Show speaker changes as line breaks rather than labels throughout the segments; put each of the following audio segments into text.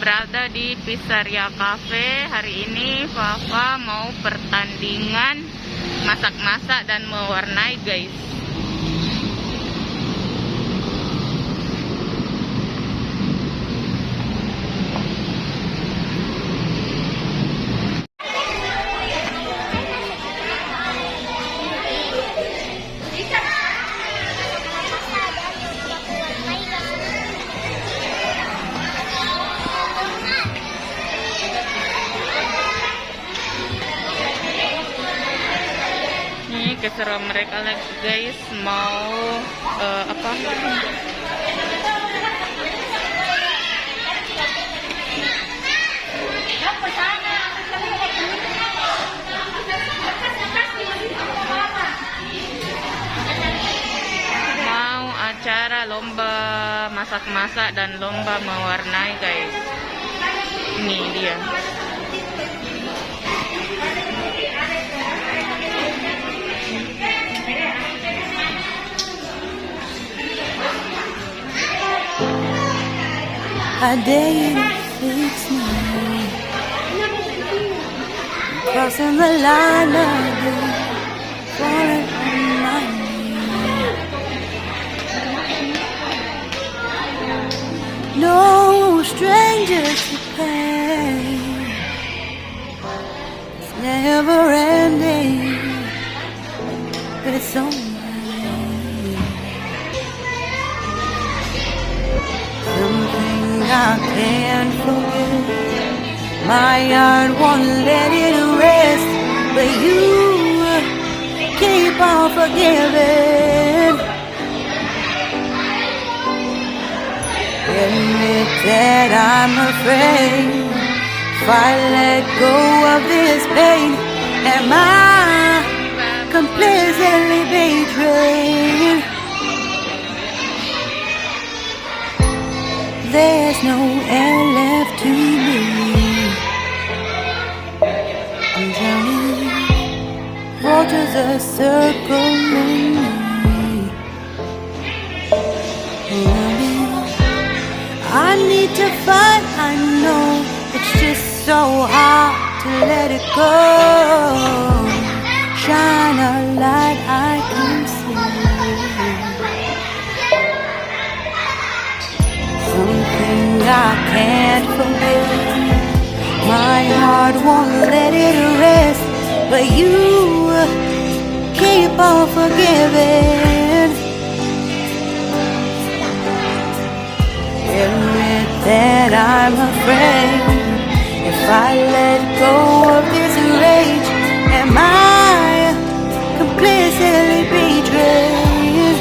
berada di RIA Kafe. Hari ini FaFa mau pertandingan masak-masak dan mewarnai, guys. Keseruan mereka lagi, guys, mau apa? Mau acara lomba masak-masak dan lomba mewarnai, guys. Ini dia.
I dare you to fix me. Crossing the line again, falling on my knees. No strangers to pain. It's never ending, but it's only I can't forget. My heart won't let it rest, but you keep on forgiving. Admit that I'm afraid if I let go of this pain, am I completely betrayed? There's no air left to breathe. I'm drowning. Vultures are circling me. Running. I need to fight. I know it's just so hard to let it go. Shine a light I can see. Something I can't forget. My heart won't let it rest, but you keep on forgiving. Admit that I'm afraid if I let go of this rage, am I completely betrayed?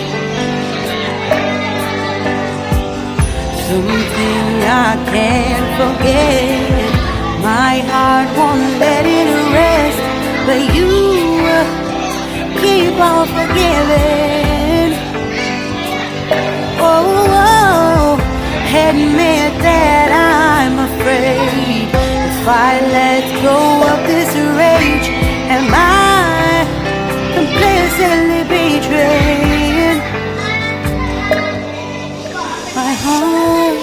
Something I can't forget. My heart won't let it rest, but you keep on forgiving. Oh, admit that I'm afraid if I let go of this rage, am I completely betrayed? My heart,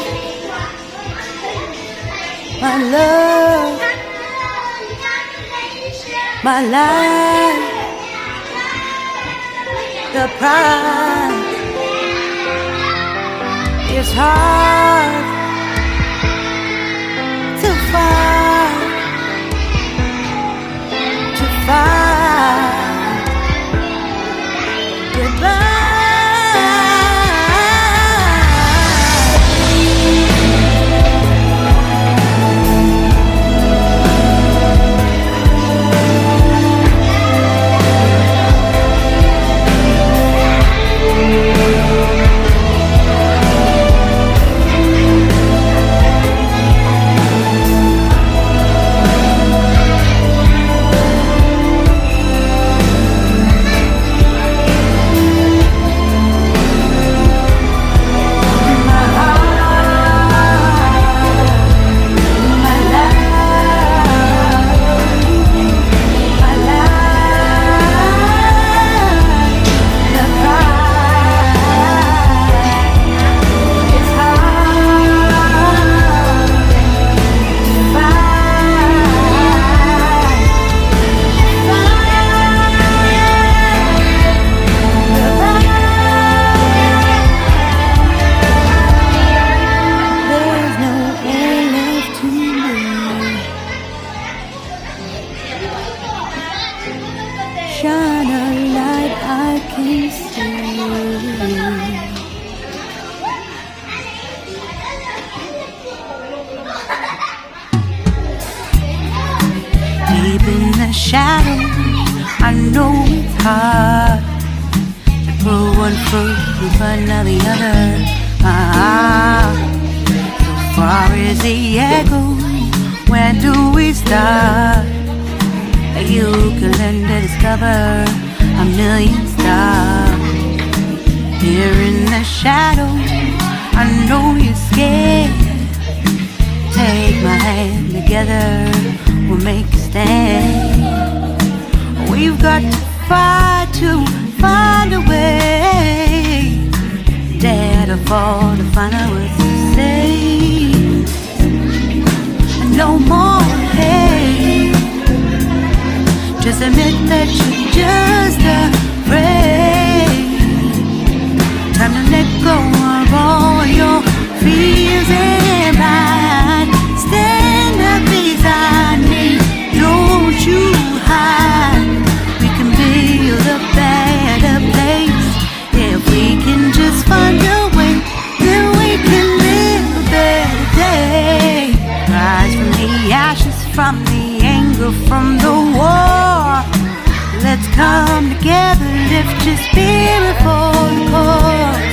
my love, my life, the pride. It's hard to fight, goodbye. the shadows. I know it's hard to put one foot in front of the other. So far as the echo, where do we start? You can learn to discover a million stars. Here in the shadows, I know you're scared. Take my hand together, we'll make a stand. We've got to fight to find a way. Dare to fall to find out what to say. No more hate. Just admit that you're just afraid. Time to let go of all your fears and pride. Stand up beside me, don't you hide. We can build a better place. If we can just find a way, then we can live a better day. Rise from the ashes, from the anger, from the war. Let's come together, lift your spirit for the cause.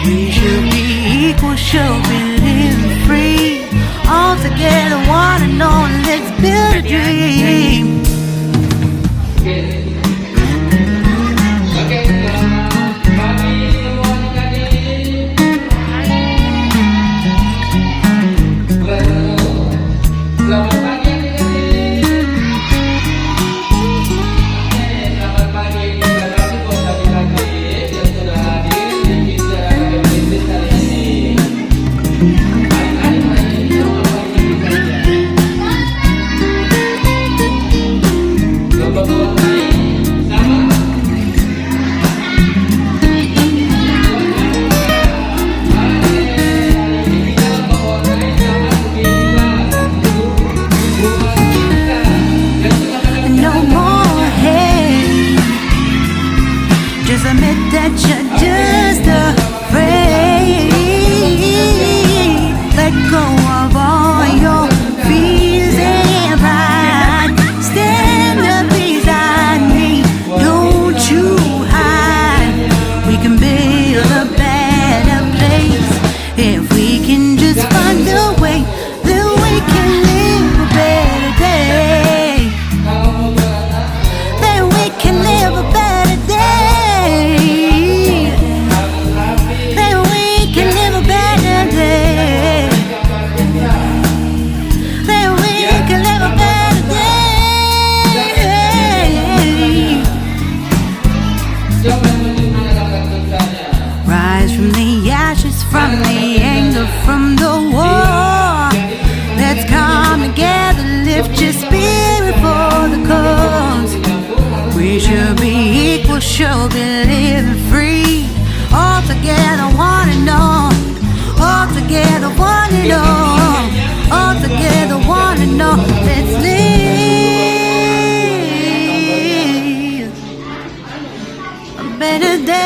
We should be equal, should be living free. All together, one and all, let's build a dream. Should be living free. All together, one and all. All together, one and all. All together, one and all. Let's live a better day.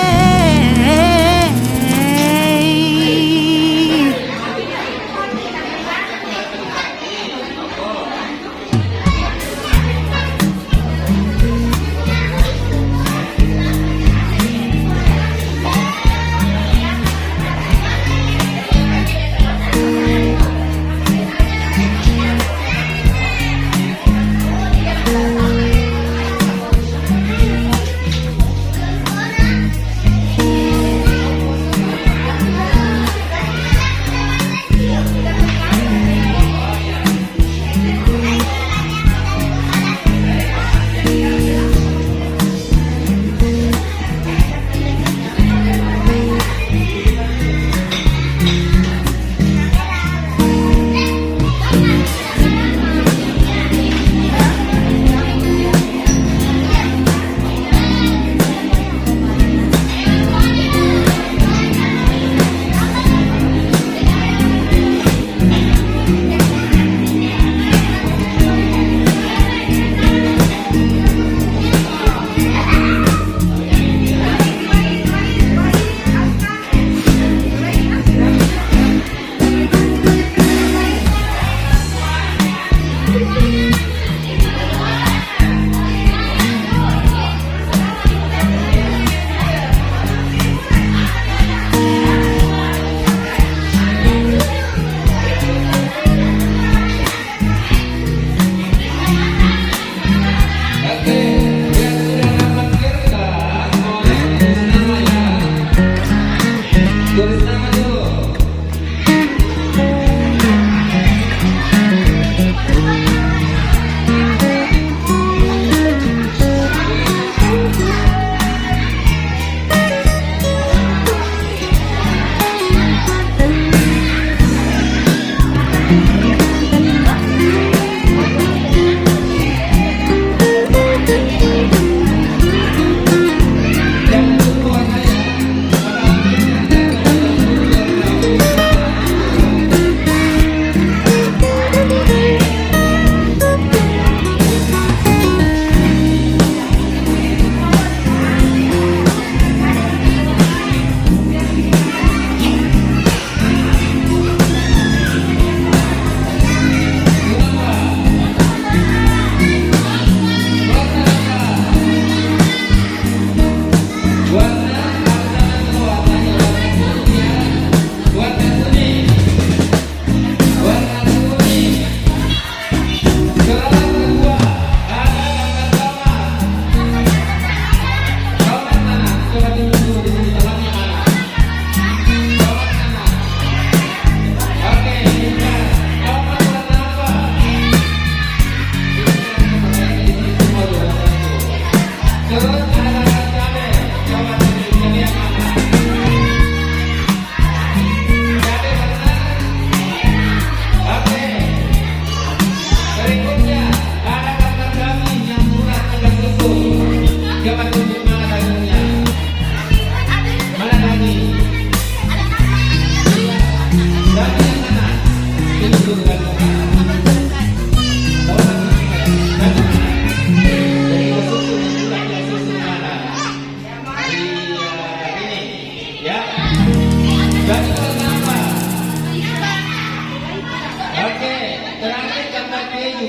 I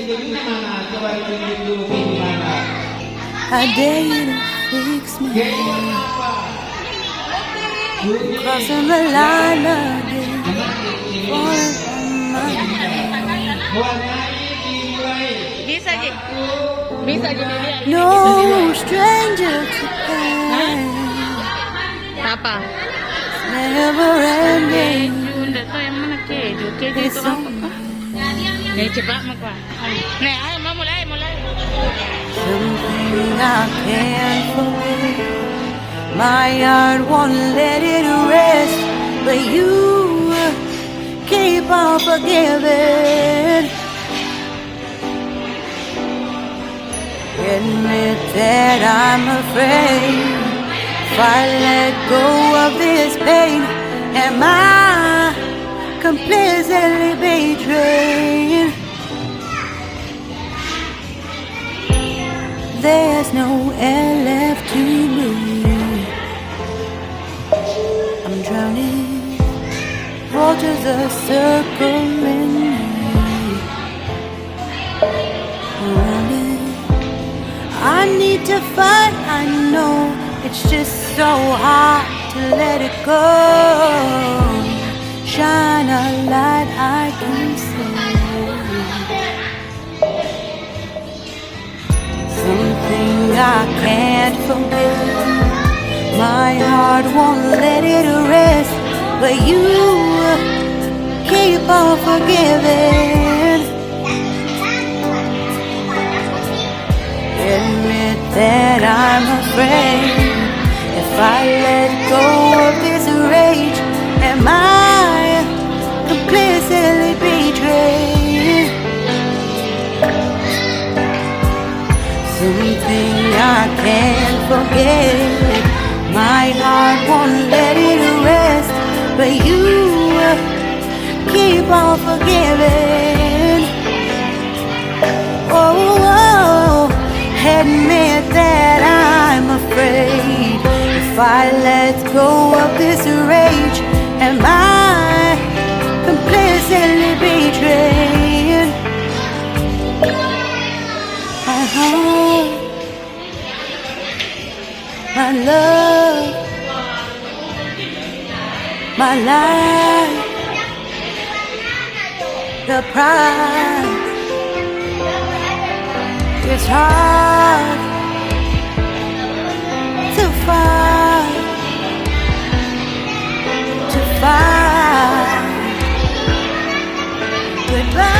dare you to fix me. Crossing the line again, falling on my
Bisa Ji. Bisa Ji dilihat.
no stranger to pain.
Apa?
Never ending.
Enggak tahu yang mana keju. Keju itu apa? Nih cepat mak. Nih, ayo mau mulai.
Something I can't forget. My heart won't let it rest, but you keep on forgiving. Admit that I'm afraid if I let go of this pain, am I completely betrayed? There's no air left to breathe. I'm drowning, vultures are circling me. Around it, I need to fight. I know it's just so hard to let it go. Shine a light I can see. Something I can't forget. My heart won't let it rest, but you keep on forgiving. Admit that I'm afraid if I let go of this rage, am I completely betrayed? Something I can't forget. My heart won't let it rest, but you keep on forgiving. Oh, admit that I'm afraid if I let go of this rage, am I completely betrayed? My heart, my love, my life, the pride. It's hard to fight goodbye.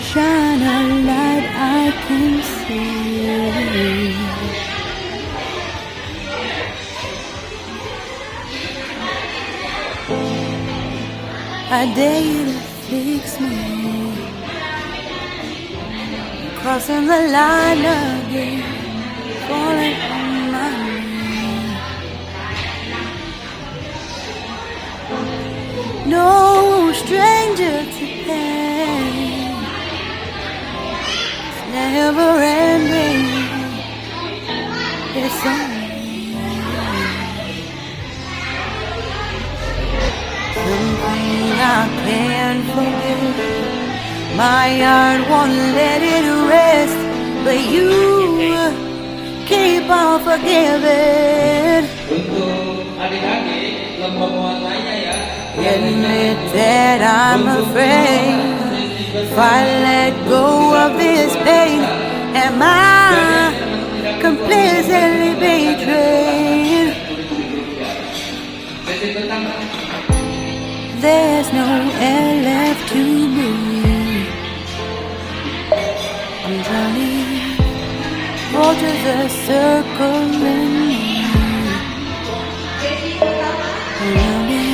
Shine a light I can see. I dare you to fix me. Crossing the line again, falling on my knees. No stranger to pain. It's never ending. It's only something I can't forget. My heart won't let it rest, but you keep on forgiving.
Untuk adik-adik, lomba mewarnainya ya.
Admit that I'm afraid if I let go of this pain, am I completely betrayed? There's no air left to breathe. I'm drowning, waters are circling around me.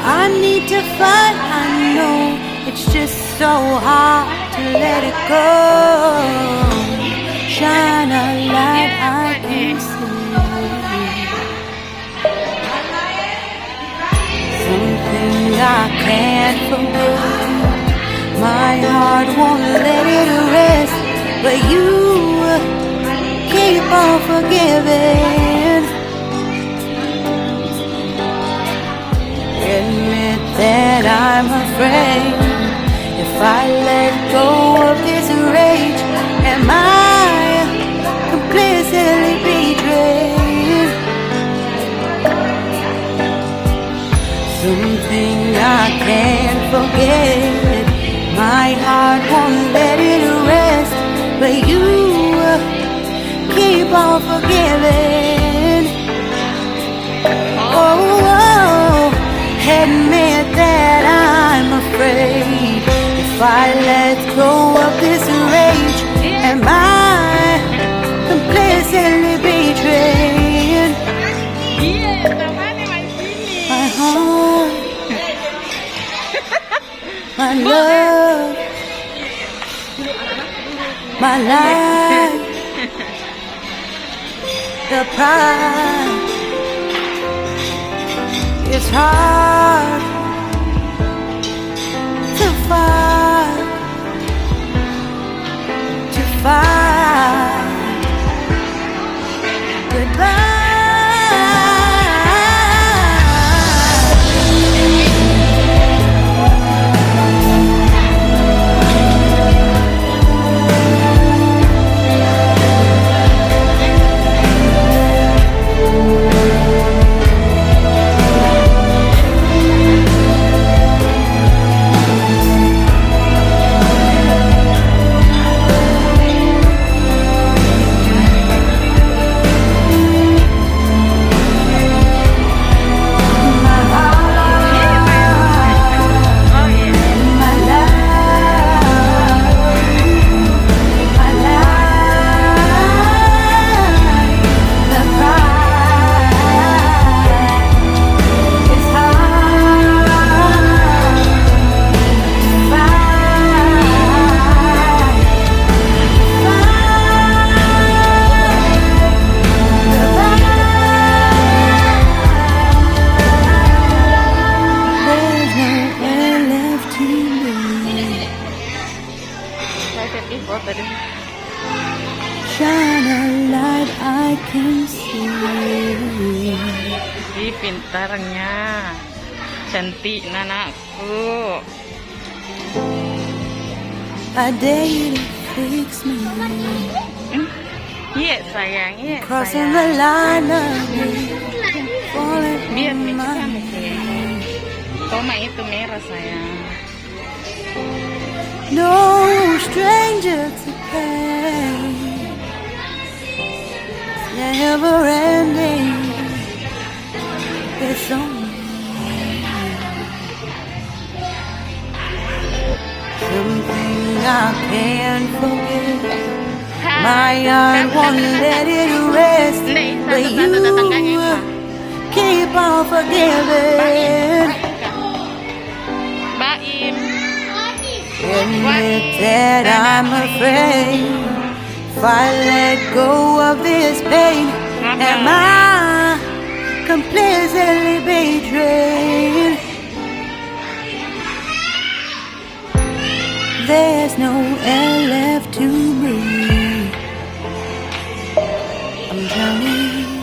I need to fight, I know it's just so hard to let it go. Shine a light I can see. Something I can't forget. My heart won't let it rest, but you keep on forgiving. Admit that I'm afraid if I let go of this rage, am I completely betrayed? Something I can't forget. My heart won't let it rest, but you keep on forgiving. Oh, admit that I'm afraid if I let go of this rage, am I completely betrayed? My heart, my love, my life, the pride. It's hard to fight goodbye. Shine a light I can see.
Ih, pintarnya. Cantik anakku.
A day to fix me.
Iya sayang, iya
Crossing the
sayang.
line again. Falling
Biar
from my
kamu Toma itu merah sayang.
no stranger to pain. It's never ending. It's only something I can't forget. My heart won't let it rest, but you keep on forgiving.
Baim.
Admit that I'm afraid if I let go of this pain, am I completely betrayed? There's no air left to breathe. I'm drowning,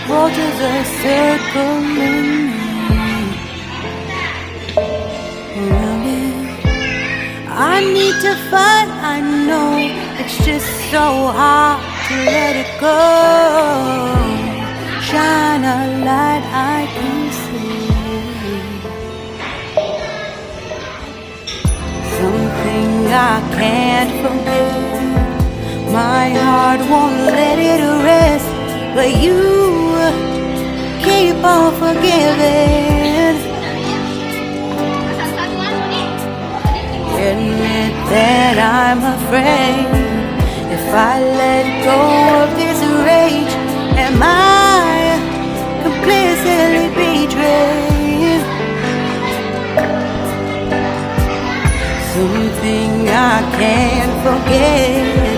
waters are circling around me. I need to fight, I know It's just so hard to let it go. Shine a light I can see. Something I can't forget. My heart won't let it rest, but you keep on forgiving. Admit that I'm afraid. If I let go of this rage, am I completely betrayed? Something I can't forget.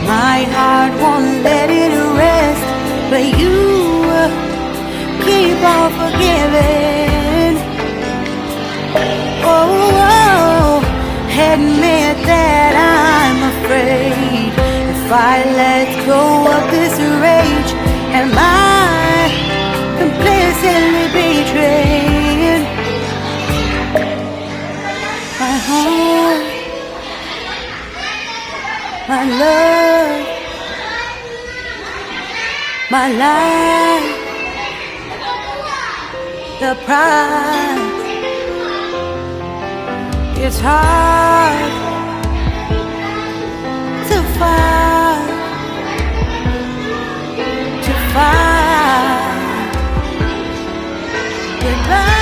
My heart won't let it rest, but you keep on forgiving. Oh, admit that I'm afraid. If I let go of this rage, am I completely betrayed? My heart, my love, my life, the pride. It's hard to fight goodbye.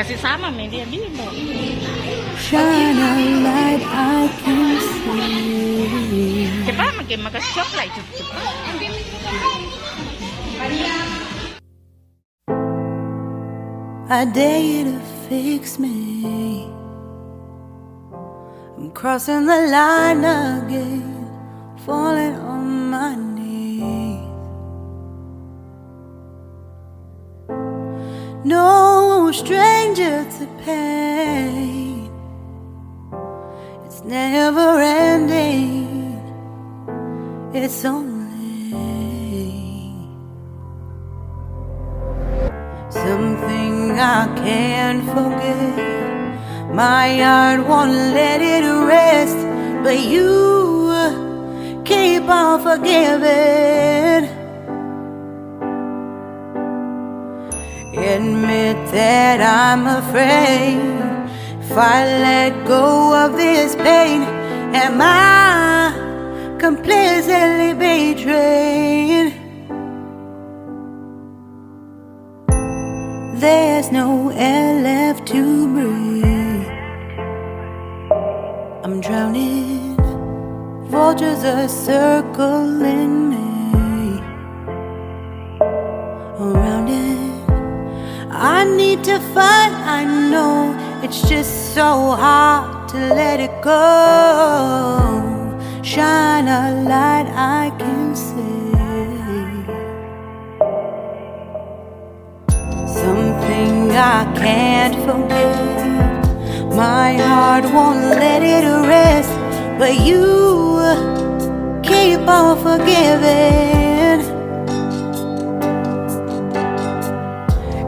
Kasih sama media bimo.
Shine a light I can see.
Cepat makin makan coklat cepat.
I dare you to fix me. I'm crossing the line again, falling on my knees. No stranger to pain. It's never ending. It's only something I can't forget. My heart won't let it rest, but you keep on forgiving. Admit that I'm afraid. If I let go of this pain, am I completely betrayed? There's no air left to breathe. I'm drowning. Vultures are circling me. Around it, I need to fight. I know it's just so hard to let it go. Shine a light I can see. Something I can't forget. My heart won't let it rest, but you keep on forgiving.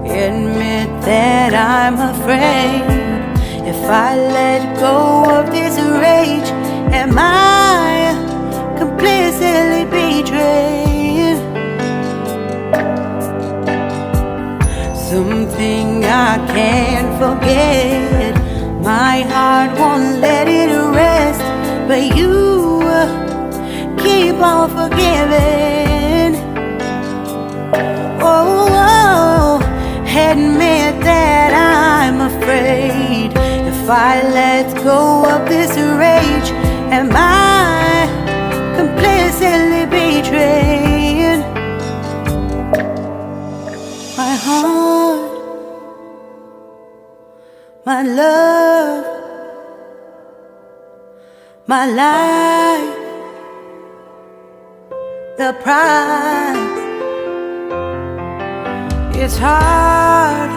Admit that I'm afraid. If I let go of this rage, am I completely betrayed? something I can't forget. My heart won't let it rest, but you keep on forgiving. Oh, admit that I'm afraid. If I let go of this rage, am I complicitly betraying my heart, my love, my life, the price? It's hard